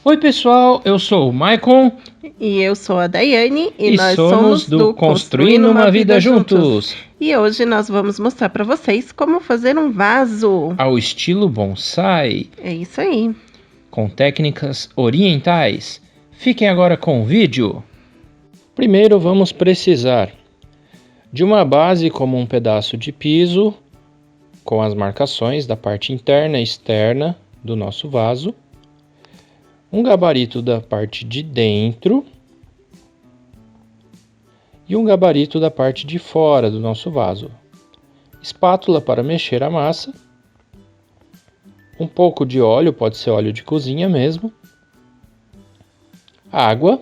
Oi pessoal, eu sou o Maicon e eu sou a Daiane e nós somos do Construindo uma Vida Juntos. E hoje nós vamos mostrar para vocês como fazer um vaso Ao estilo bonsai, É isso aí. com técnicas orientais. Fiquem agora com o vídeo. Primeiro vamos precisar de uma base como um pedaço de piso, com as marcações da parte interna e externa do nosso vaso. Um gabarito da parte de dentro e um gabarito da parte de fora do nosso vaso. Espátula para mexer a massa. Um pouco de óleo, pode ser óleo de cozinha mesmo. Água.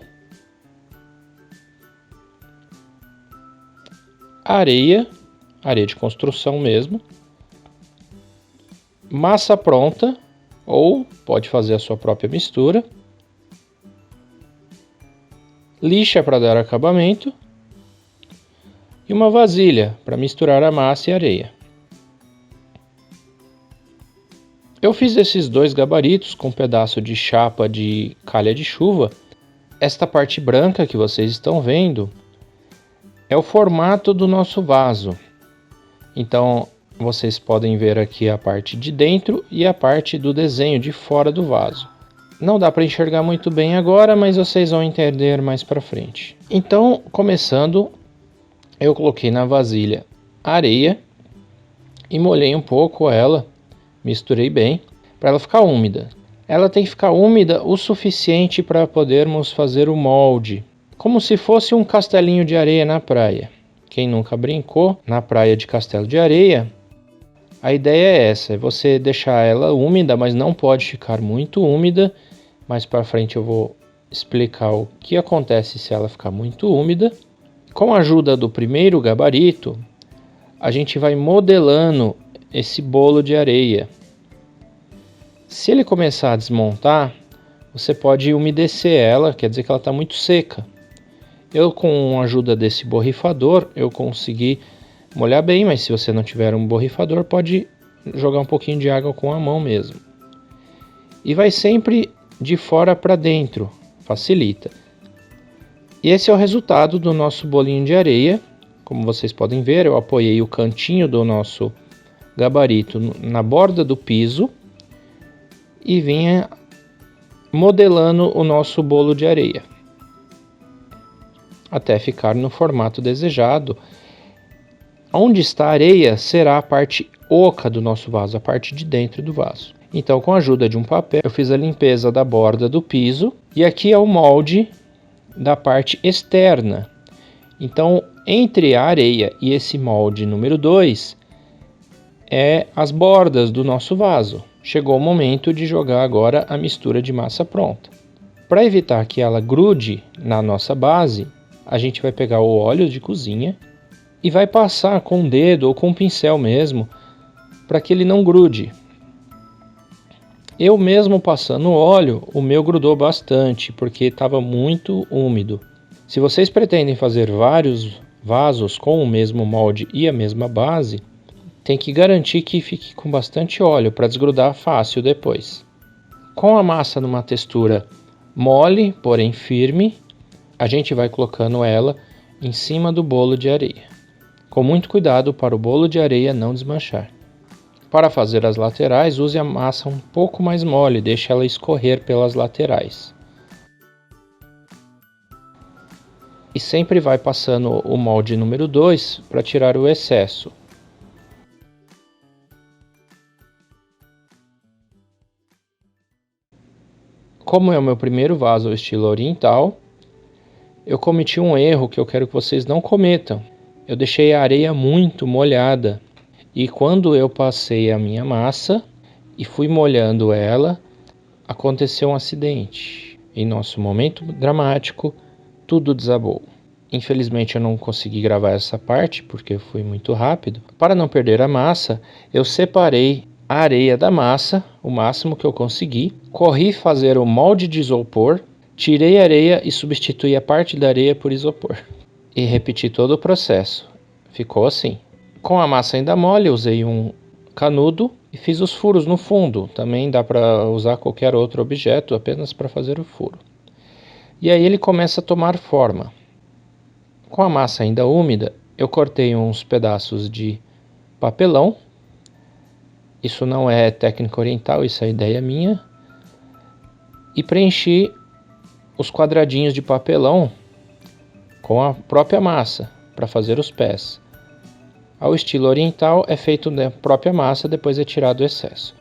Areia de construção mesmo. Massa pronta, ou pode fazer a sua própria mistura. Lixa para dar acabamento. E uma vasilha para misturar a massa e a areia. Eu fiz esses dois gabaritos com um pedaço de chapa de calha de chuva. Esta parte branca que vocês estão vendo é o formato do nosso vaso. Então vocês podem ver aqui a parte de dentro e a parte do desenho de fora do vaso. Não dá para enxergar muito bem agora, mas vocês vão entender mais para frente. Então, começando, eu coloquei na vasilha areia e molhei um pouco ela, misturei bem, para ela ficar úmida. Ela tem que ficar úmida o suficiente para podermos fazer o molde, como se fosse um castelinho de areia na praia. Quem nunca brincou na praia de castelo de areia, a ideia é essa, é você deixar ela úmida, mas não pode ficar muito úmida. Mais para frente eu vou explicar o que acontece se ela ficar muito úmida. Com a ajuda do primeiro gabarito, a gente vai modelando esse bolo de areia. Se ele começar a desmontar, você pode umedecer ela, quer dizer que ela está muito seca. Eu, com a ajuda desse borrifador, eu consegui molhar bem, mas se você não tiver um borrifador, pode jogar um pouquinho de água com a mão mesmo. E vai sempre de fora para dentro, facilita. E esse é o resultado do nosso bolinho de areia. Como vocês podem ver, eu apoiei o cantinho do nosso gabarito na borda do piso e vinha modelando o nosso bolo de areia até ficar no formato desejado. Onde está a areia será a parte oca do nosso vaso, a parte de dentro do vaso. Então, com a ajuda de um papel, eu fiz a limpeza da borda do piso e aqui é o molde da parte externa. Então, entre a areia e esse molde número 2 é as bordas do nosso vaso. Chegou o momento de jogar agora a mistura de massa pronta. Para evitar que ela grude na nossa base, a gente vai pegar o óleo de cozinha e vai passar com o dedo ou com o pincel mesmo, para que ele não grude. Eu mesmo passando óleo, o meu grudou bastante, porque estava muito úmido. Se vocês pretendem fazer vários vasos com o mesmo molde e a mesma base, tem que garantir que fique com bastante óleo para desgrudar fácil depois. Com a massa numa textura mole, porém firme, a gente vai colocando ela em cima do bolo de areia, com muito cuidado para o bolo de areia não desmanchar. Para fazer as laterais, use a massa um pouco mais mole, deixe ela escorrer pelas laterais. E sempre vai passando o molde número 2 para tirar o excesso. Como é o meu primeiro vaso ao estilo oriental, eu cometi um erro que eu quero que vocês não cometam. Eu deixei a areia muito molhada e quando eu passei a minha massa e fui molhando ela, aconteceu um acidente. Em nosso momento dramático, tudo desabou. Infelizmente eu não consegui gravar essa parte porque foi muito rápido. Para não perder a massa, eu separei a areia da massa, o máximo que eu consegui. Corri fazer o molde de isopor, tirei a areia e substituí a parte da areia por isopor. E repeti todo o processo. Ficou assim. Com a massa ainda mole, eu usei um canudo E fiz os furos no fundo, também dá para usar qualquer outro objeto apenas para fazer o furo. E aí ele começa a tomar forma. Com a massa ainda úmida, eu cortei uns pedaços de papelão. Isso não é técnica oriental, isso é ideia minha. E preenchi os quadradinhos de papelão com a própria massa para fazer os pés. Ao estilo oriental é feito da própria massa, depois é tirado o excesso.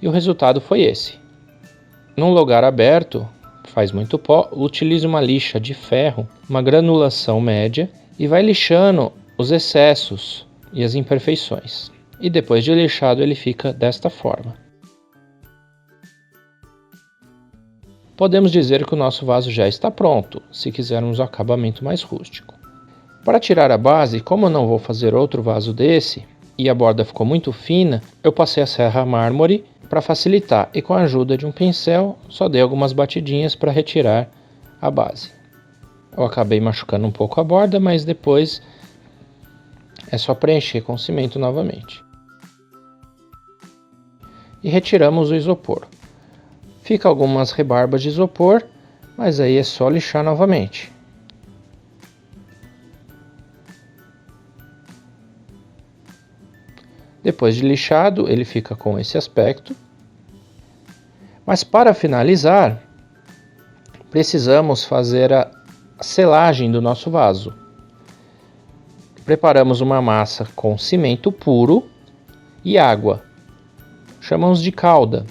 E o resultado foi esse. Num lugar aberto, faz muito pó, utilize uma lixa de ferro, uma granulação média e vai lixando os excessos e as imperfeições. E depois de lixado ele fica desta forma. Podemos dizer que o nosso vaso já está pronto, se quisermos um acabamento mais rústico. Para tirar a base, como eu não vou fazer outro vaso desse, e a borda ficou muito fina, eu passei a serra mármore para facilitar, e com a ajuda de um pincel, só dei algumas batidinhas para retirar a base. Eu acabei machucando um pouco a borda, mas depois é só preencher com cimento novamente. E retiramos o isopor. Fica algumas rebarbas de isopor, mas aí é só lixar novamente. Depois de lixado, ele fica com esse aspecto. Mas para finalizar, precisamos fazer a selagem do nosso vaso. Preparamos uma massa com cimento puro e água. Chamamos de calda.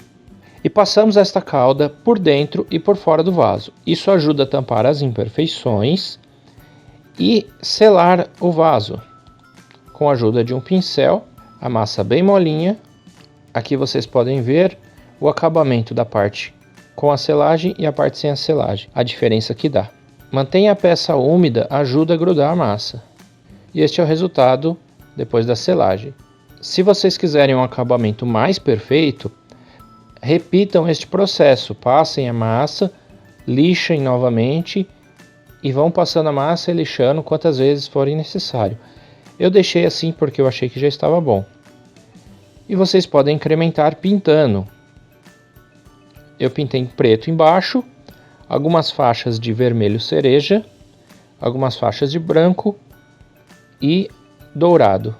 E passamos esta calda por dentro e por fora do vaso. Isso ajuda a tampar as imperfeições e selar o vaso. Com a ajuda de um pincel, a massa bem molinha. Aqui vocês podem ver o acabamento da parte com a selagem e a parte sem a selagem, a diferença que dá. Mantenha a peça úmida, ajuda a grudar a massa. E este é o resultado depois da selagem. Se vocês quiserem um acabamento mais perfeito, repitam este processo, passem a massa, lixem novamente e vão passando a massa e lixando quantas vezes forem necessário. Eu deixei assim porque eu achei que já estava bom. E vocês podem incrementar pintando. Eu pintei em preto embaixo, algumas faixas de vermelho cereja, algumas faixas de branco e dourado.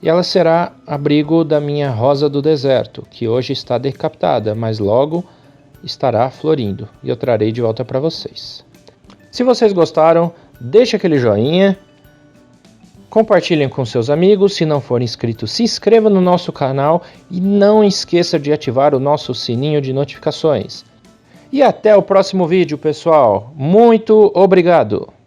E ela será abrigo da minha rosa do deserto, que hoje está decapitada, mas logo estará florindo. E eu trarei de volta para vocês. Se vocês gostaram, deixe aquele joinha. Compartilhem com seus amigos. Se não for inscrito, se inscreva no nosso canal. E não esqueça de ativar o nosso sininho de notificações. E até o próximo vídeo, pessoal. Muito obrigado!